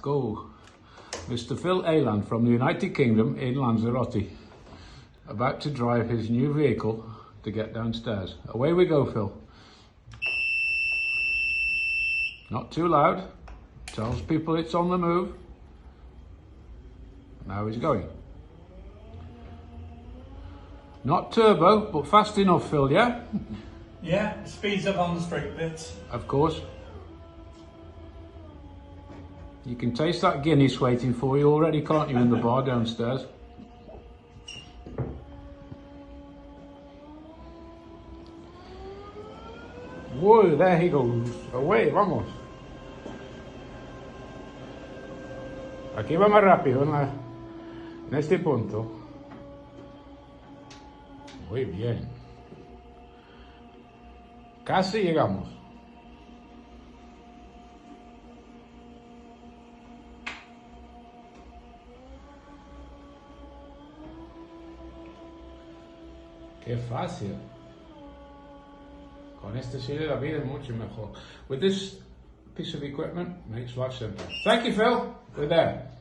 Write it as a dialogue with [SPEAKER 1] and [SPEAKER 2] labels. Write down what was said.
[SPEAKER 1] go. Mr. Phil Ayland from the United Kingdom in Lanzarote, about to drive his new vehicle to get downstairs. Away we go, Phil. Not too loud, tells people it's on the move. Now he's going. Not turbo, but fast enough, Phil, yeah?
[SPEAKER 2] Yeah, it speeds up on the straight bits.
[SPEAKER 1] Of course. You can taste that Guinness waiting for you already, can't you, in the bar downstairs? Whoa, there he goes. Away, vamos. Aquí va más rápido en este punto. Muy bien. Casi llegamos. Qué fácil. Con este sirve la vida mucho mejor. With this piece of equipment, makes life simple. Thank you, Phil. We're there.